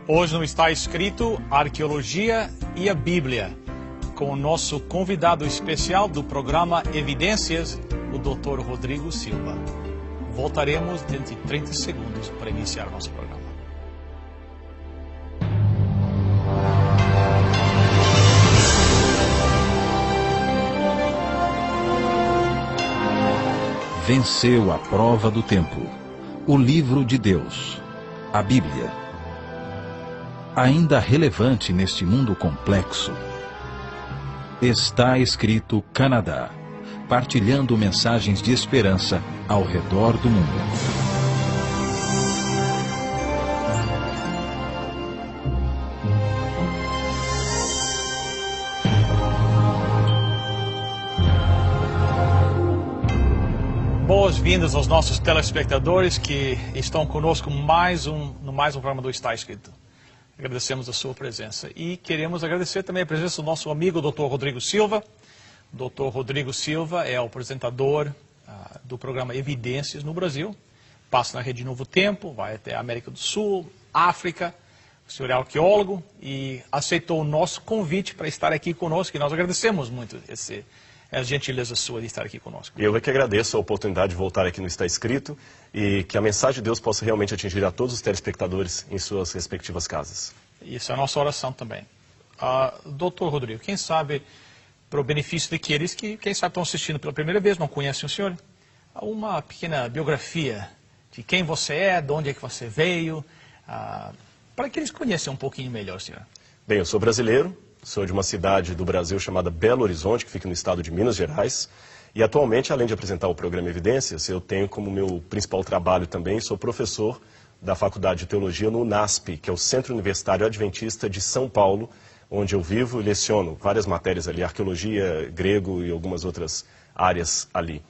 Hoje não está escrito Arqueologia e a Bíblia, com o nosso convidado especial do programa Evidências, o Dr. Rodrigo Silva. Voltaremos dentro de 30 segundos para iniciar nosso programa. Venceu a prova do tempo. O livro de Deus, a Bíblia. Ainda relevante neste mundo complexo. Está escrito Canadá, partilhando mensagens de esperança ao redor do mundo. Boas-vindas aos nossos telespectadores que estão conosco no mais um programa do Está Escrito. Agradecemos a sua presença e queremos agradecer também a presença do nosso amigo Dr. Rodrigo Silva. O Dr. Rodrigo Silva é o apresentador do programa Evidências no Brasil. Passa na Rede Novo Tempo, vai até a América do Sul, África. O senhor é arqueólogo e aceitou o nosso convite para estar aqui conosco e nós agradecemos muito a gentileza sua de estar aqui conosco. Eu é que agradeço a oportunidade de voltar aqui no Está Escrito e que a mensagem de Deus possa realmente atingir a todos os telespectadores em suas respectivas casas. Isso é a nossa oração também. Doutor Rodrigo, quem sabe, para o benefício daqueles que, quem sabe, estão assistindo pela primeira vez, não conhecem o senhor, uma pequena biografia de quem você é, de onde é que você veio, para que eles conheçam um pouquinho melhor, senhor. Bem, eu sou brasileiro. Sou de uma cidade do Brasil chamada Belo Horizonte, que fica no estado de Minas Gerais. E atualmente, além de apresentar o programa Evidências, eu tenho como meu principal trabalho também, sou professor da Faculdade de Teologia no UNASP, que é o Centro Universitário Adventista de São Paulo, onde eu vivo e leciono várias matérias ali, arqueologia, grego e algumas outras áreas ali.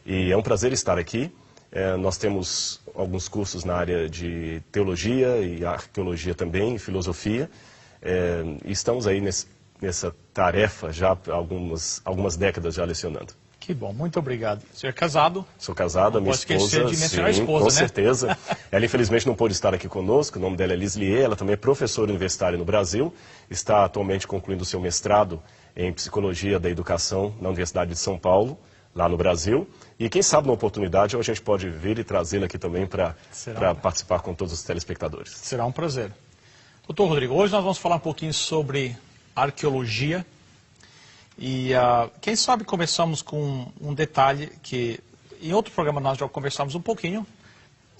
E é um prazer estar aqui. Nós temos alguns cursos na área de teologia e arqueologia também, e filosofia. E estamos aí nessa tarefa já há algumas décadas já lecionando. Que bom, muito obrigado. O senhor é casado? Sou casado, a minha esposa, de mencionar a esposa, com certeza. Ela infelizmente não pôde estar aqui conosco, o nome dela é Lislier, ela também é professora universitária no Brasil, está atualmente concluindo o seu mestrado em Psicologia da Educação na Universidade de São Paulo, lá no Brasil. E quem sabe, numa oportunidade, a gente pode vir e trazê-la aqui também para participar com todos os telespectadores. Será um prazer. Doutor Rodrigo, hoje nós vamos falar um pouquinho sobre arqueologia e quem sabe começamos com um detalhe que em outro programa nós já conversamos um pouquinho,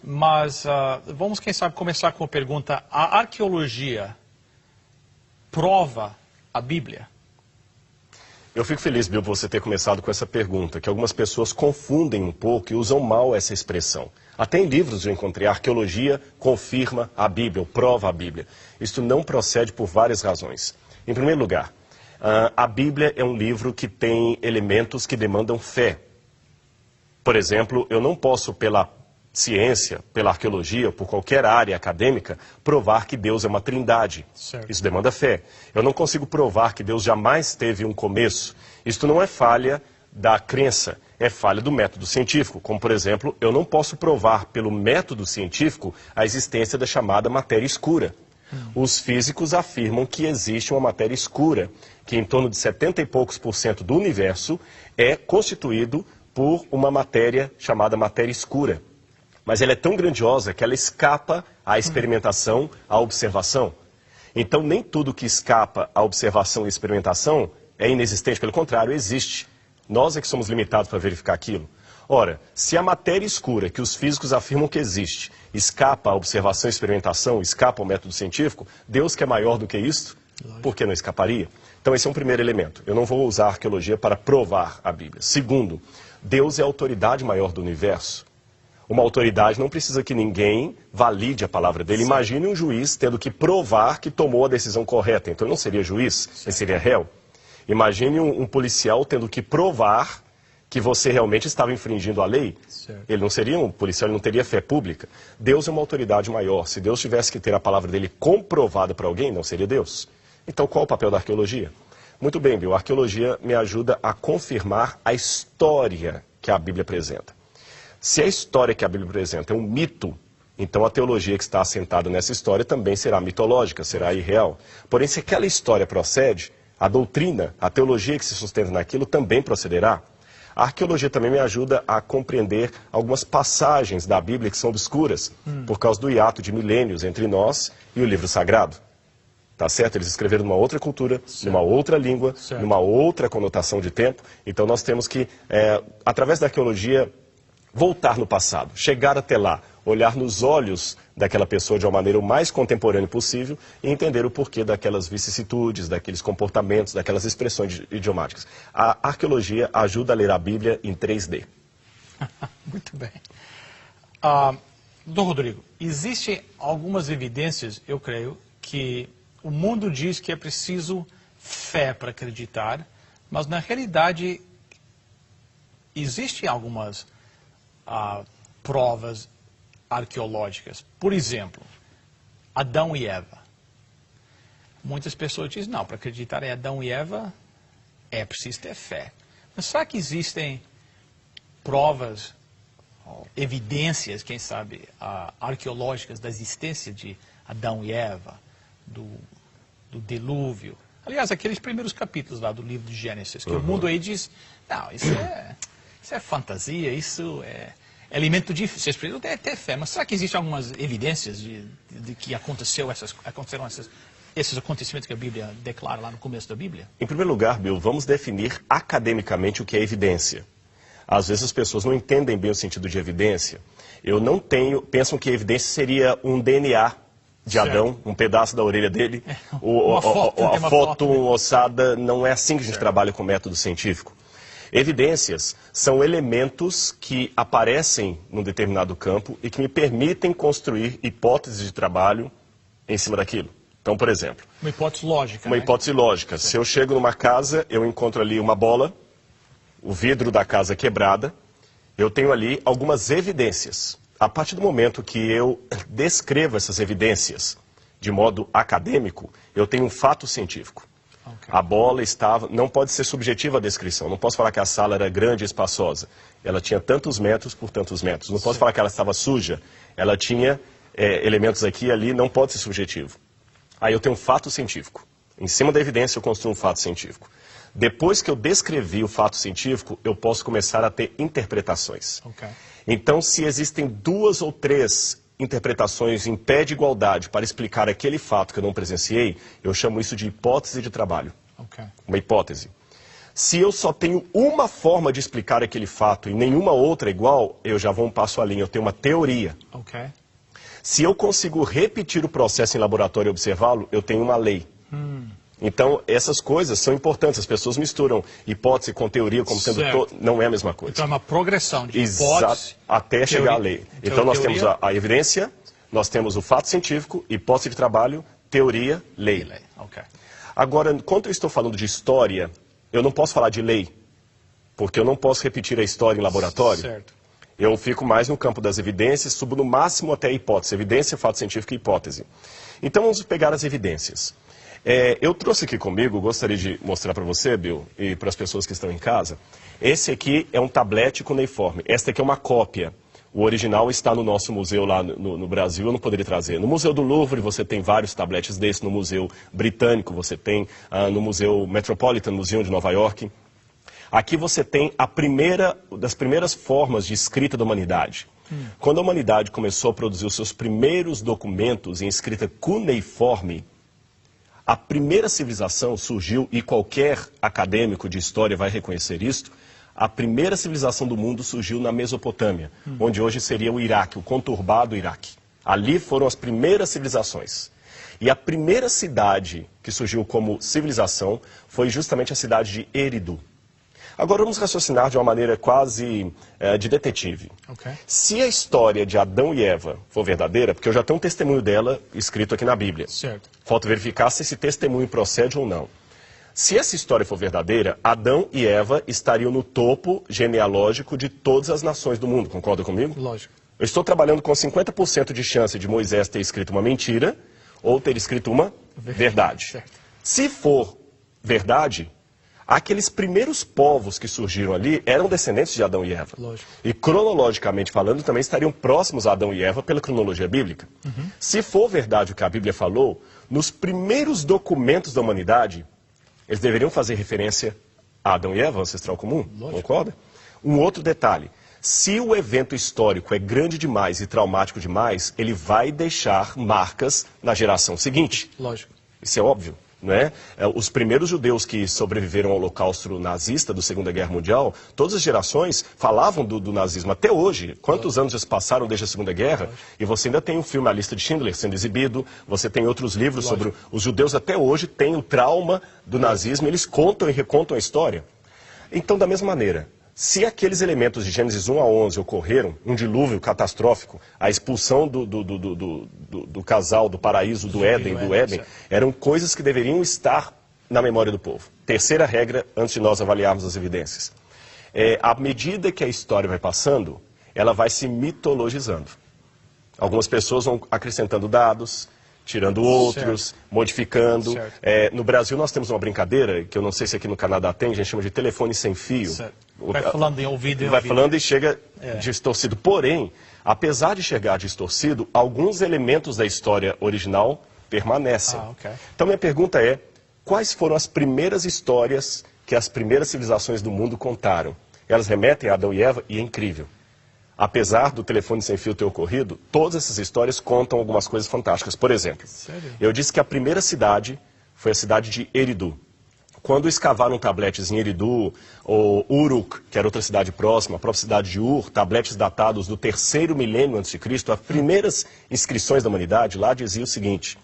mas vamos quem sabe começar com a pergunta: a arqueologia prova a Bíblia? Eu fico feliz, Bill, por você ter começado com essa pergunta, que algumas pessoas confundem um pouco e usam mal essa expressão. Até em livros eu encontrei: a arqueologia confirma a Bíblia, ou prova a Bíblia. Isto não procede por várias razões. Em primeiro lugar, a Bíblia é um livro que tem elementos que demandam fé. Por exemplo, eu não posso, pela ciência, pela arqueologia, por qualquer área acadêmica, provar que Deus é uma trindade. Certo. Isso demanda fé. Eu não consigo provar que Deus jamais teve um começo. Isto não é falha da crença, é falha do método científico. Como, por exemplo, eu não posso provar pelo método científico a existência da chamada matéria escura. Os físicos afirmam que existe uma matéria escura, que em torno de 70 e poucos % do universo é constituído por uma matéria chamada matéria escura. Mas ela é tão grandiosa que ela escapa à experimentação, à observação. Então, nem tudo que escapa à observação e experimentação é inexistente, pelo contrário, existe. Nós é que somos limitados para verificar aquilo. Ora, se a matéria escura, que os físicos afirmam que existe, escapa à observação e experimentação, escapa ao método científico, Deus, que é maior do que isto, por que não escaparia? Então esse é um primeiro elemento. Eu não vou usar a arqueologia para provar a Bíblia. Segundo, Deus é a autoridade maior do universo. Uma autoridade não precisa que ninguém valide a palavra dele. Imagine um juiz tendo que provar que tomou a decisão correta. Então ele não seria juiz, ele seria réu. Imagine um policial tendo que provar que você realmente estava infringindo a lei. Certo. Ele não seria um policial, ele não teria fé pública. Deus é uma autoridade maior. Se Deus tivesse que ter a palavra dele comprovada para alguém, não seria Deus. Então qual o papel da arqueologia? Muito bem, Bill, a arqueologia me ajuda a confirmar a história que a Bíblia apresenta. Se a história que a Bíblia apresenta é um mito, então a teologia que está assentada nessa história também será mitológica, será irreal. Porém, se aquela história procede, a doutrina, a teologia que se sustenta naquilo também procederá. A arqueologia também me ajuda a compreender algumas passagens da Bíblia que são obscuras, por causa do hiato de milênios entre nós e o livro sagrado. Tá certo? Eles escreveram numa outra cultura, numa outra língua, numa outra conotação de tempo. Então nós temos que, através da arqueologia, voltar no passado, chegar até lá, olhar nos olhos daquela pessoa de uma maneira o mais contemporânea possível e entender o porquê daquelas vicissitudes, daqueles comportamentos, daquelas expressões idiomáticas. A arqueologia ajuda a ler a Bíblia em 3D. Muito bem. Dom Rodrigo, existem algumas evidências, eu creio, que o mundo diz que é preciso fé para acreditar, mas na realidade existem algumas provas arqueológicas. Por exemplo, Adão e Eva. Muitas pessoas dizem, não, para acreditar em Adão e Eva é preciso ter fé. Mas será que existem provas, evidências, quem sabe, arqueológicas da existência de Adão e Eva, do dilúvio? Aliás, aqueles primeiros capítulos lá do livro de Gênesis, que o mundo aí diz, não, isso é fantasia, isso é elemento de... Vocês precisam ter fé, mas será que existem algumas evidências de que aconteceram esses acontecimentos que a Bíblia declara lá no começo da Bíblia? Em primeiro lugar, Bill, vamos definir academicamente o que é evidência. Às vezes as pessoas não entendem bem o sentido de evidência. Pensam que evidência seria um DNA de Adão, um pedaço da orelha dele, a foto ossada. Não é assim que a gente trabalha com o método científico. Evidências são elementos que aparecem num determinado campo e que me permitem construir hipóteses de trabalho em cima daquilo. Então, por exemplo... Uma hipótese lógica. Uma hipótese lógica. Se eu chego numa casa, eu encontro ali uma bola, o vidro da casa quebrada, eu tenho ali algumas evidências. A partir do momento que eu descrevo essas evidências de modo acadêmico, eu tenho um fato científico. Okay. A bola estava... Não pode ser subjetiva a descrição. Não posso falar que a sala era grande e espaçosa. Ela tinha tantos metros por tantos metros. Não posso falar que ela estava suja. Ela tinha elementos aqui e ali. Não pode ser subjetivo. Aí eu tenho um fato científico. Em cima da evidência eu construo um fato científico. Depois que eu descrevi o fato científico, eu posso começar a ter interpretações. Okay. Então, se existem 2 ou 3 interpretações em pé de igualdade para explicar aquele fato que eu não presenciei, eu chamo isso de hipótese de trabalho. Okay. Uma hipótese. Se eu só tenho uma forma de explicar aquele fato e nenhuma outra igual, eu já vou um passo além, eu tenho uma teoria. Okay. Se eu consigo repetir o processo em laboratório e observá-lo, eu tenho uma lei. Então, essas coisas são importantes. As pessoas misturam hipótese com teoria como sendo... Não é a mesma coisa. Então, é uma progressão de hipótese... Até chegar à lei. Então, nós temos a evidência, nós temos o fato científico, hipótese de trabalho, teoria, lei. Okay. Agora, quando eu estou falando de história, eu não posso falar de lei, porque eu não posso repetir a história em laboratório. Certo. Eu fico mais no campo das evidências, subo no máximo até a hipótese. Evidência, fato científico e hipótese. Então, vamos pegar as evidências. Eu trouxe aqui comigo, gostaria de mostrar para você, Bill, e para as pessoas que estão em casa. Esse aqui é um tablete cuneiforme. Esta aqui é uma cópia. O original está no nosso museu lá no Brasil, eu não poderia trazer. No Museu do Louvre você tem vários tabletes desses, no Museu Britânico você tem, no Museu Metropolitan Museum de Nova York. Aqui você tem das primeiras formas de escrita da humanidade. Quando a humanidade começou a produzir os seus primeiros documentos em escrita cuneiforme, a primeira civilização surgiu, e qualquer acadêmico de história vai reconhecer isto, a primeira civilização do mundo surgiu na Mesopotâmia, onde hoje seria o Iraque, o conturbado Iraque. Ali foram as primeiras civilizações. E a primeira cidade que surgiu como civilização foi justamente a cidade de Eridu. Agora vamos raciocinar de uma maneira quase de detetive. Okay. Se a história de Adão e Eva for verdadeira, porque eu já tenho um testemunho dela escrito aqui na Bíblia. Certo. Falta verificar se esse testemunho procede ou não. Se essa história for verdadeira, Adão e Eva estariam no topo genealógico de todas as nações do mundo. Concorda comigo? Lógico. Eu estou trabalhando com 50% de chance de Moisés ter escrito uma mentira ou ter escrito uma verdade. Certo. Se for verdade, Aqueles primeiros povos que surgiram ali eram descendentes de Adão e Eva. Lógico. E cronologicamente falando, também estariam próximos a Adão e Eva pela cronologia bíblica. Se for verdade o que a Bíblia falou, nos primeiros documentos da humanidade, eles deveriam fazer referência a Adão e Eva, ancestral comum. Lógico. Concorda? Um outro detalhe. Se o evento histórico é grande demais e traumático demais, ele vai deixar marcas na geração seguinte. Lógico. Isso é óbvio. Não é? Os primeiros judeus que sobreviveram ao holocausto nazista, da Segunda Guerra Mundial, todas as gerações falavam do nazismo. Até hoje, quantos anos já se passaram desde a Segunda Guerra? E você ainda tem o filme A Lista de Schindler sendo exibido, você tem outros livros sobre... Os judeus até hoje têm o trauma do nazismo, eles contam e recontam a história. Então, da mesma maneira, se aqueles elementos de Gênesis 1 a 11 ocorreram, um dilúvio catastrófico, a expulsão do casal, do paraíso, do Éden, eram coisas que deveriam estar na memória do povo. Terceira regra, antes de nós avaliarmos as evidências. À medida que a história vai passando, ela vai se mitologizando. Algumas pessoas vão acrescentando dados, tirando outros, modificando. No Brasil nós temos uma brincadeira, que eu não sei se aqui no Canadá tem, a gente chama de telefone sem fio. Vai falando em ouvido. Vai falando e chega distorcido. Porém, apesar de chegar distorcido, alguns elementos da história original permanecem. Então minha pergunta é, quais foram as primeiras histórias que as primeiras civilizações do mundo contaram? Elas remetem a Adão e Eva e é incrível. Apesar do telefone sem fio ter ocorrido, todas essas histórias contam algumas coisas fantásticas. Por exemplo, eu disse que a primeira cidade foi a cidade de Eridu. Quando escavaram tabletes em Eridu, ou Uruk, que era outra cidade próxima, a própria cidade de Ur, tabletes datados do 3º milênio a.C., as primeiras inscrições da humanidade lá dizia o seguinte: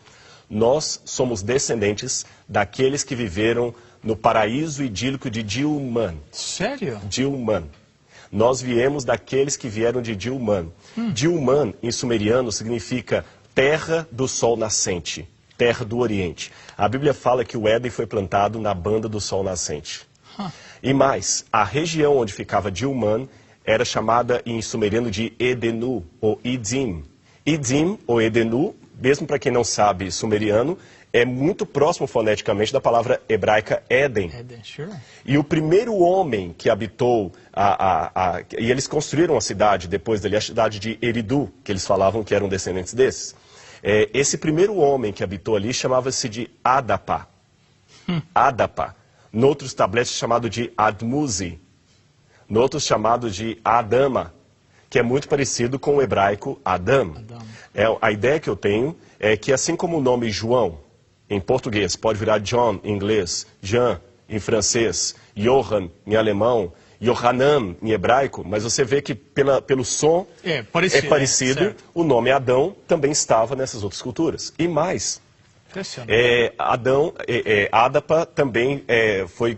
nós somos descendentes daqueles que viveram no paraíso idílico de Dilmun. Sério? Dilmun. Nós viemos daqueles que vieram de Dilmun. Dilmun, em sumeriano, significa terra do sol nascente, terra do Oriente. A Bíblia fala que o Éden foi plantado na banda do sol nascente. E mais, a região onde ficava Dilmun era chamada em sumeriano de Edenu, ou Idim. Idim, ou Edenu, mesmo para quem não sabe sumeriano, é muito próximo foneticamente da palavra hebraica Éden. E o primeiro homem que habitou, e eles construíram a cidade depois dali, a cidade de Eridu, que eles falavam que eram descendentes desses. Esse primeiro homem que habitou ali chamava-se de Adapa. Adapa. Noutros tabletes chamado de Admuzi. Noutros chamado de Adama, que é muito parecido com o hebraico Adam. A ideia que eu tenho é que, assim como o nome João, em português, pode virar John em inglês, Jean em francês, Johann em alemão, Yohanan em hebraico, mas você vê que pelo som é parecido, o nome Adão também estava nessas outras culturas. E mais, Adapa também foi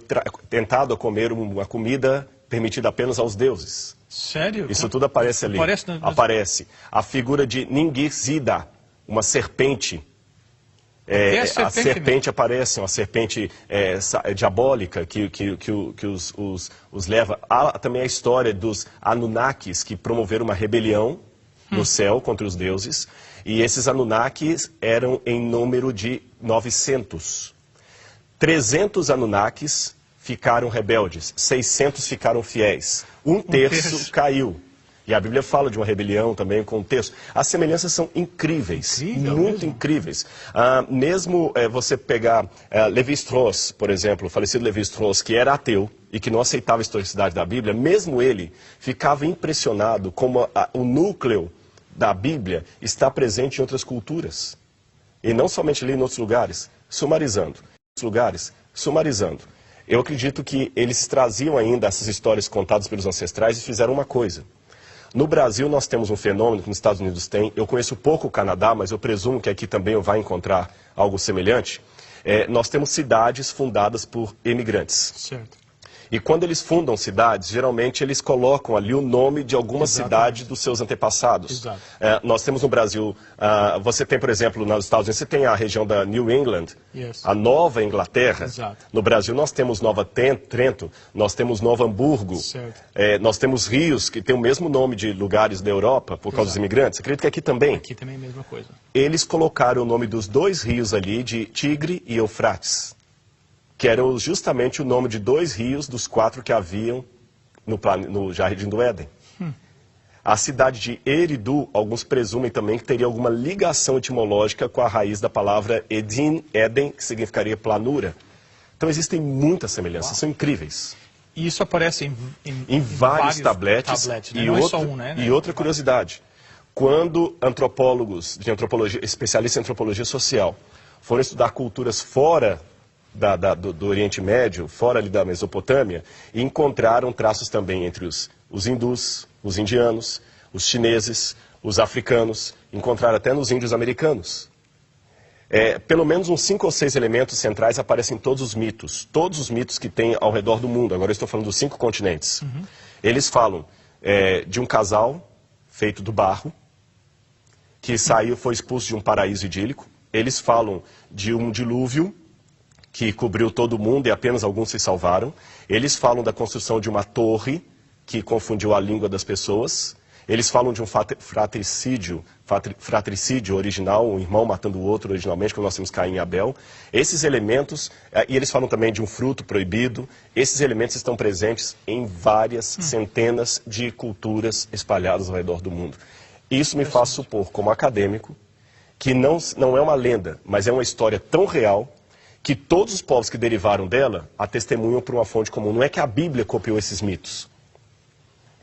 tentado a comer uma comida permitida apenas aos deuses. Sério? Isso tudo aparece ali. Aparece. A figura de Ningizida, uma serpente. A serpente aparece, uma serpente diabólica que os leva. Há também a história dos Anunnakis, que promoveram uma rebelião no céu contra os deuses. E esses Anunnakis eram em número de 900. 300 Anunnakis ficaram rebeldes, 600 ficaram fiéis. Um terço caiu. E a Bíblia fala de uma rebelião também com o texto. As semelhanças são incríveis, muito incríveis. Mesmo você pegar Lévi-Strauss, por exemplo, o falecido Lévi-Strauss, que era ateu e que não aceitava a historicidade da Bíblia, mesmo ele ficava impressionado como o núcleo da Bíblia está presente em outras culturas. E não somente ali em outros lugares, sumarizando. Eu acredito que eles traziam ainda essas histórias contadas pelos ancestrais e fizeram uma coisa. No Brasil nós temos um fenômeno que nos Estados Unidos tem, eu conheço pouco o Canadá, mas eu presumo que aqui também eu vai encontrar algo semelhante. Nós temos cidades fundadas por imigrantes. Certo. E quando eles fundam cidades, geralmente eles colocam ali o nome de alguma cidade dos seus antepassados. Nós temos no Brasil, você tem, por exemplo, nos Estados Unidos, você tem a região da New England, a Nova Inglaterra. No Brasil nós temos Nova Trento, nós temos Novo Hamburgo, nós temos rios que têm o mesmo nome de lugares da Europa por causa dos imigrantes. Acredito que aqui também. Aqui também é a mesma coisa. Eles colocaram o nome dos dois rios ali de Tigre e Eufrates. que era justamente o nome de 2 rios dos 4 que haviam no Jardim do Éden. A cidade de Eridu, alguns presumem também que teria alguma ligação etimológica com a raiz da palavra Edin, Éden, que significaria planura. Então existem muitas semelhanças, são incríveis. E isso aparece em vários tabletes, né? e, Não é só um, né? E outra curiosidade, quando antropólogos de antropologia, especialistas em antropologia social, foram estudar culturas fora do Oriente Médio, fora ali da Mesopotâmia, e encontraram traços também entre os hindus, os indianos, os chineses, os africanos, encontraram até nos índios americanos. Pelo menos uns 5 ou 6 elementos centrais aparecem em todos os mitos que tem ao redor do mundo. Agora eu estou falando dos 5 continentes. Eles falam de um casal feito do barro, que foi expulso de um paraíso idílico. Eles falam de um dilúvio que cobriu todo mundo e apenas alguns se salvaram. Eles falam da construção de uma torre que confundiu a língua das pessoas. Eles falam de um fratricídio original, um irmão matando o outro originalmente, quando nós temos Caim e Abel. Esses elementos, e eles falam também de um fruto proibido, esses elementos estão presentes em várias centenas de culturas espalhadas ao redor do mundo. Isso me faz supor, como acadêmico, que não é uma lenda, mas é uma história tão real que todos os povos que derivaram dela a testemunham por uma fonte comum. Não é que a Bíblia copiou esses mitos.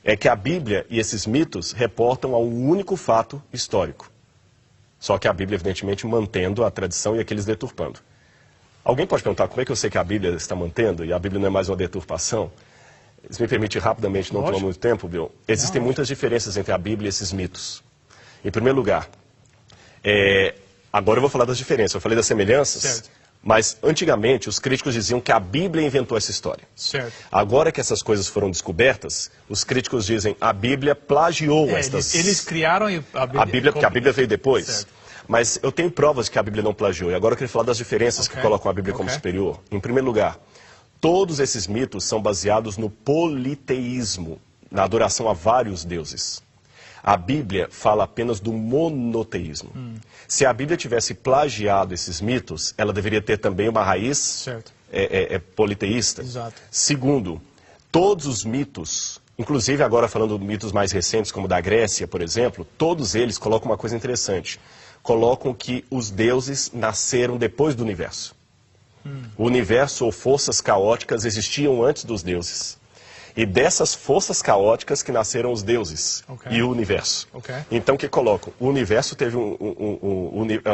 É que a Bíblia e esses mitos reportam a um único fato histórico. Só que a Bíblia, evidentemente, mantendo a tradição e aqueles deturpando. Alguém pode perguntar como é que eu sei que a Bíblia está mantendo e a Bíblia não é mais uma deturpação? Se me permite rapidamente, não tomar muito tempo, Bill. Existem muitas diferenças entre a Bíblia e esses mitos. Em primeiro lugar, agora eu vou falar das diferenças. Eu falei das semelhanças. Certo. Mas, antigamente, os críticos diziam que a Bíblia inventou essa história. Certo. Agora que essas coisas foram descobertas, os críticos dizem a Bíblia plagiou estas... Eles criaram a Bíblia, porque a Bíblia veio depois. Certo. Mas eu tenho provas de que a Bíblia não plagiou. E agora eu queria falar das diferenças que colocam a Bíblia como superior. Em primeiro lugar, todos esses mitos são baseados no politeísmo, na adoração a vários deuses. A Bíblia fala apenas do monoteísmo. Se a Bíblia tivesse plagiado esses mitos, ela deveria ter também uma raiz politeísta. Exato. Segundo, todos os mitos, inclusive agora falando de mitos mais recentes, como da Grécia, por exemplo, todos eles colocam uma coisa interessante. Colocam que os deuses nasceram depois do universo. O universo ou forças caóticas existiam antes dos deuses. E dessas forças caóticas que nasceram os deuses e o universo. Então, o que colocam? O universo teve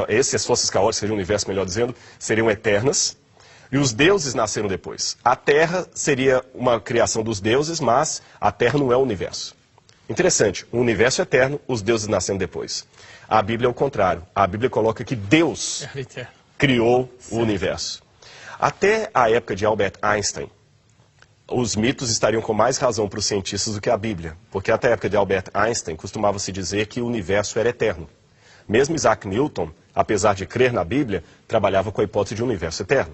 essas forças caóticas, seria o universo, melhor dizendo, seriam eternas. E os deuses nasceram depois. A Terra seria uma criação dos deuses, mas a Terra não é o universo. Interessante, o universo é eterno, os deuses nasceram depois. A Bíblia é o contrário. A Bíblia coloca que Deus criou o universo. Até a época de Albert Einstein, os mitos estariam com mais razão para os cientistas do que a Bíblia, porque até a época de Albert Einstein costumava-se dizer que o universo era eterno. Mesmo Isaac Newton, apesar de crer na Bíblia, trabalhava com a hipótese de um universo eterno.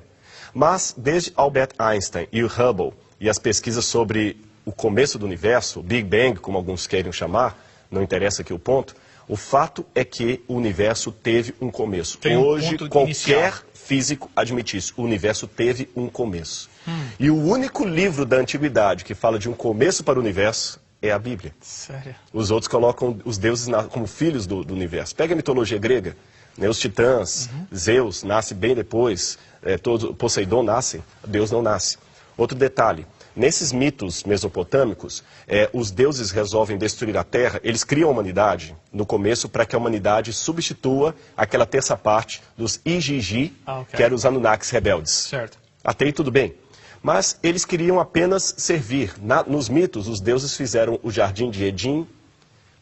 Mas desde Albert Einstein e o Hubble e as pesquisas sobre o começo do universo, o Big Bang, como alguns querem chamar, não interessa aqui o ponto, o fato é que o universo teve um começo. Hoje, qualquer físico admite isso. O universo teve um começo. E o único livro da antiguidade que fala de um começo para o universo é a Bíblia. Sério? Os outros colocam os deuses como filhos do universo. Pega a mitologia grega, né, os titãs, Zeus nasce bem depois, Poseidon nasce, Deus não nasce. Outro detalhe, nesses mitos mesopotâmicos, os deuses resolvem destruir a terra, eles criam a humanidade no começo para que a humanidade substitua aquela terça parte dos Igigi, que eram os Anunnakis rebeldes. Certo. Até aí tudo bem. Mas eles queriam apenas servir. Nos mitos, os deuses fizeram o jardim de Edin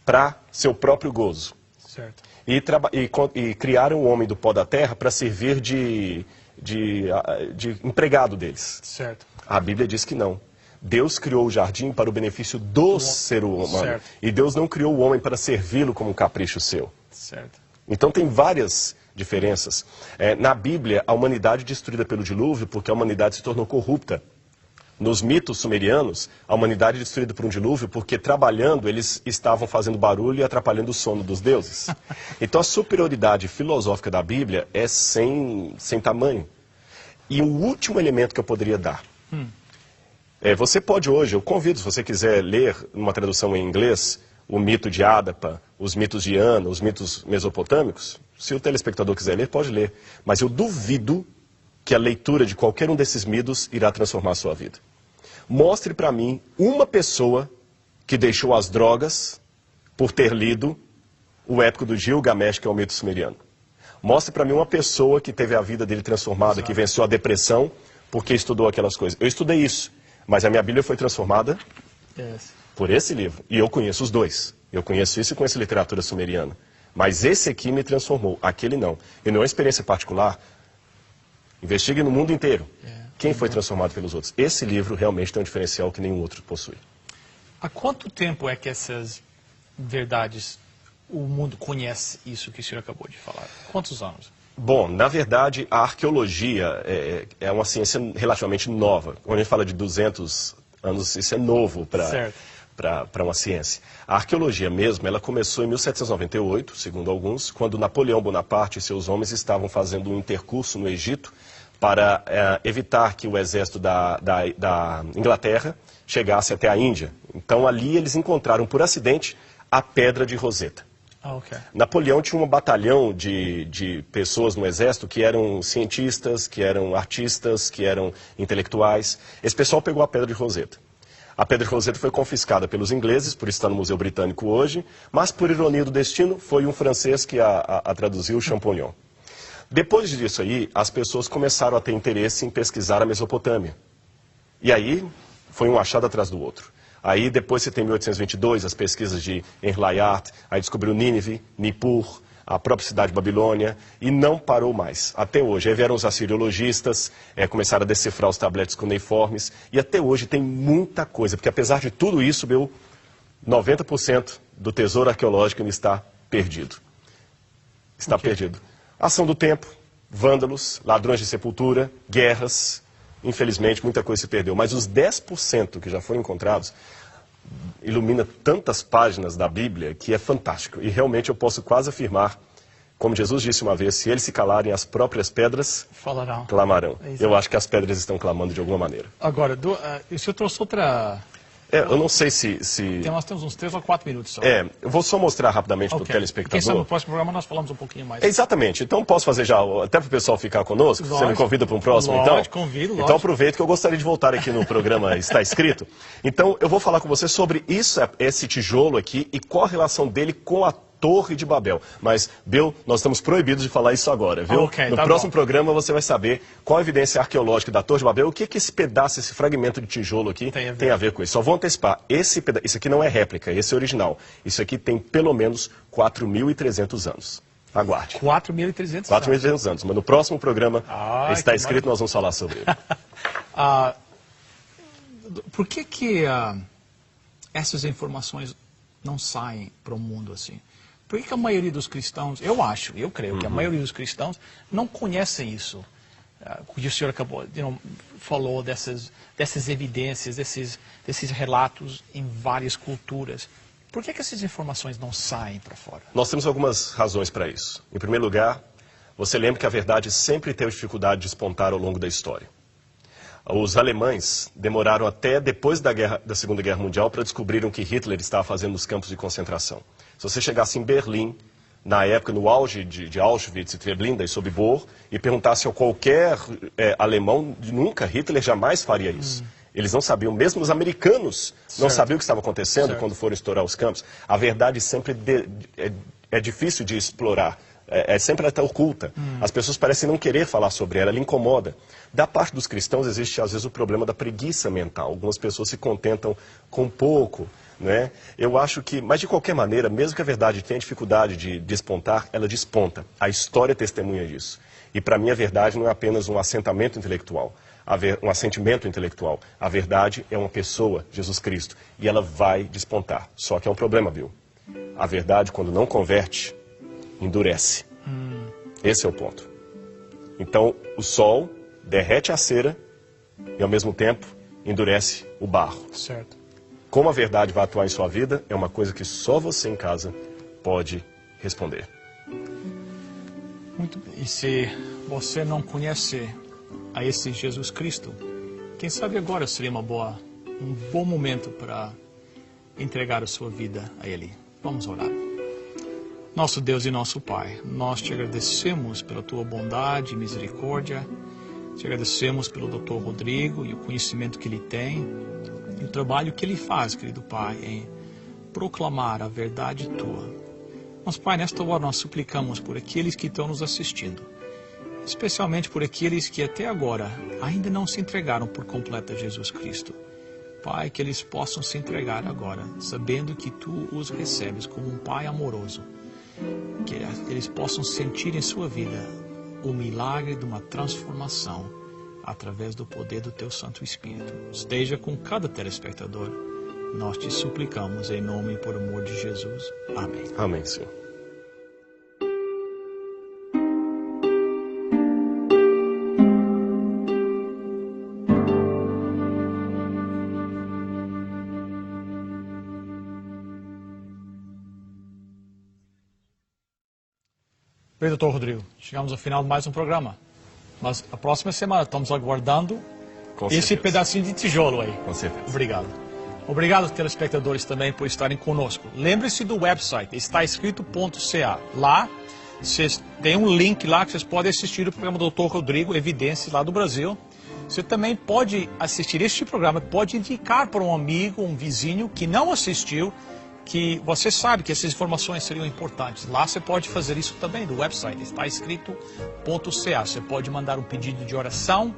para seu próprio gozo. Certo. E criaram o homem do pó da terra para servir de empregado deles. Certo. A Bíblia diz que não. Deus criou o jardim para o benefício do ser humano. Certo. E Deus não criou o homem para servi-lo como um capricho seu. Certo. Então tem várias diferenças. Na Bíblia, a humanidade é destruída pelo dilúvio porque a humanidade se tornou corrupta. Nos mitos sumerianos, a humanidade é destruída por um dilúvio porque, trabalhando, eles estavam fazendo barulho e atrapalhando o sono dos deuses. Então a superioridade filosófica da Bíblia é sem tamanho. E o último elemento que eu poderia dar. Você pode hoje, eu convido, se você quiser ler uma tradução em inglês, o mito de Ádapa, os mitos de Ana, os mitos mesopotâmicos, se o telespectador quiser ler, pode ler. Mas eu duvido que a leitura de qualquer um desses mitos irá transformar a sua vida. Mostre para mim uma pessoa que deixou as drogas por ter lido o épico do Gilgamesh, que é o mito sumeriano. Mostre para mim uma pessoa que teve a vida dele transformada, que venceu a depressão porque estudou aquelas coisas. Eu estudei isso, mas a minha Bíblia foi transformada por esse livro. E eu conheço os dois. Eu conheço isso e conheço literatura sumeriana. Mas esse aqui me transformou, aquele não. E não é uma experiência particular. Investigue no mundo inteiro. Quem foi transformado pelos outros? Esse livro realmente tem um diferencial que nenhum outro possui. Há quanto tempo é que essas verdades, o mundo conhece isso que o senhor acabou de falar? Quantos anos? Bom, na verdade, a arqueologia é uma ciência relativamente nova. Quando a gente fala de 200 anos, isso é novo para uma ciência. A arqueologia mesmo, ela começou em 1798, segundo alguns, quando Napoleão Bonaparte e seus homens estavam fazendo um intercurso no Egito para evitar que o exército da Inglaterra chegasse até a Índia. Então ali eles encontraram por acidente a Pedra de Roseta. Napoleão tinha um batalhão de pessoas no exército que eram cientistas, que eram artistas, que eram intelectuais. Esse pessoal pegou a Pedra de Roseta. A Pedra de Roseta foi confiscada pelos ingleses, por isso está no Museu Britânico hoje, mas por ironia do destino foi um francês que a traduziu, Champollion. Depois disso aí, as pessoas começaram a ter interesse em pesquisar a Mesopotâmia. E aí, foi um achado atrás do outro. Aí, depois você tem 1822, as pesquisas de Henry Layard, aí descobriu Nínive, Nippur, a própria cidade de Babilônia, e não parou mais, até hoje. Aí vieram os assiriologistas, começaram a decifrar os tabletes cuneiformes, e até hoje tem muita coisa, porque apesar de tudo isso, 90% do tesouro arqueológico ainda está perdido. Está perdido. Ação do tempo, vândalos, ladrões de sepultura, guerras, infelizmente muita coisa se perdeu. Mas os 10% que já foram encontrados ilumina tantas páginas da Bíblia que é fantástico. E realmente eu posso quase afirmar, como Jesus disse uma vez, se eles se calarem, as próprias pedras clamarão. Eu acho que as pedras estão clamando de alguma maneira. Agora, o senhor trouxe outra... eu não sei se... Nós temos uns 3 ou 4 minutos só. Eu vou só mostrar rapidamente para o telespectador. Quem sabe no próximo programa nós falamos um pouquinho mais. Exatamente. Então posso fazer já, até para o pessoal ficar conosco? Lógico. Você me convida para um próximo, então? Convido, então aproveito que eu gostaria de voltar aqui no programa Está Escrito. Então eu vou falar com você sobre esse tijolo aqui e qual a relação dele com a Torre de Babel. Mas, Bill, nós estamos proibidos de falar isso agora, viu? No próximo programa você vai saber qual a evidência arqueológica da Torre de Babel, o que esse pedaço, esse fragmento de tijolo aqui tem a ver com isso. Só vou antecipar, isso aqui não é réplica, esse é original. Isso aqui tem pelo menos 4.300 anos. Aguarde. 4.300 anos. 4.300 anos, mas no próximo programa Está Escrito, nós vamos falar sobre ele. Por que essas informações não saem para o mundo assim? Por que a maioria dos cristãos, eu creio que a maioria dos cristãos não conhecem isso? O senhor falou dessas evidências, desses relatos em várias culturas. Por que essas informações não saem para fora? Nós temos algumas razões para isso. Em primeiro lugar, você lembra que a verdade sempre teve dificuldade de despontar ao longo da história. Os alemães demoraram até depois da Segunda Guerra Mundial para descobrirem o que Hitler estava fazendo nos campos de concentração. Se você chegasse em Berlim, na época, no auge de Auschwitz e Treblinka e Sobibor, e perguntasse a qualquer alemão, nunca, Hitler jamais faria isso. Eles não sabiam, mesmo os americanos não sabiam o que estava acontecendo quando foram estourar os campos. A verdade sempre é difícil de explorar. Sempre até oculta. As pessoas parecem não querer falar sobre ela incomoda. Da parte dos cristãos existe às vezes o problema da preguiça mental. Algumas pessoas se contentam com pouco, né? Eu acho que, mas de qualquer maneira, mesmo que a verdade tenha dificuldade de despontar, ela desponta. A história testemunha disso. E para mim a verdade não é apenas um assentamento intelectual, um assentimento intelectual. A verdade é uma pessoa, Jesus Cristo, e ela vai despontar. Só que é um problema, viu? A verdade, quando não converte, endurece. Esse é o ponto. Então, o sol derrete a cera e, ao mesmo tempo, endurece o barro. Certo. Como a verdade vai atuar em sua vida é uma coisa que só você em casa pode responder. Muito bem. E se você não conhece a esse Jesus Cristo, quem sabe agora seria um bom momento para entregar a sua vida a Ele. Vamos orar. Nosso Deus e nosso Pai, nós te agradecemos pela tua bondade e misericórdia, te agradecemos pelo Dr. Rodrigo e o conhecimento que ele tem, e o trabalho que ele faz, querido Pai, em proclamar a verdade tua. Mas, Pai, nesta hora nós suplicamos por aqueles que estão nos assistindo, especialmente por aqueles que até agora ainda não se entregaram por completo a Jesus Cristo. Pai, que eles possam se entregar agora, sabendo que tu os recebes como um Pai amoroso, que eles possam sentir em sua vida o milagre de uma transformação através do poder do teu Santo Espírito. Esteja com cada telespectador. Nós te suplicamos em nome e por amor de Jesus. Amém. Amém, Senhor. Bem, doutor Rodrigo, chegamos ao final de mais um programa. Mas a próxima semana estamos aguardando esse pedacinho de tijolo aí. Com certeza. Obrigado. Obrigado, telespectadores, também por estarem conosco. Lembre-se do website, estaescrito.ca. Lá, vocês tem um link lá que vocês podem assistir o programa do Dr. Rodrigo, Evidências, lá do Brasil. Você também pode assistir este programa, pode indicar para um amigo, um vizinho que não assistiu, que você sabe que essas informações seriam importantes. Lá você pode fazer isso também, do website, estaescrito.ca. Você pode mandar um pedido de oração,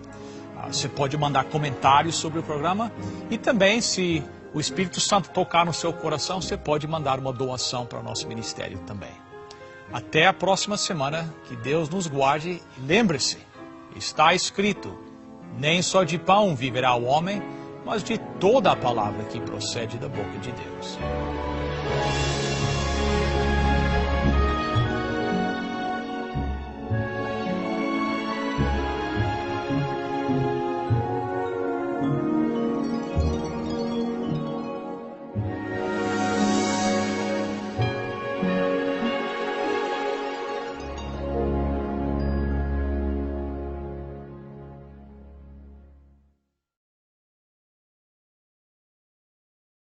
você pode mandar comentários sobre o programa e também, se o Espírito Santo tocar no seu coração, você pode mandar uma doação para o nosso ministério também. Até a próxima semana, que Deus nos guarde. Lembre-se, está escrito, nem só de pão viverá o homem, mas de toda a palavra que procede da boca de Deus.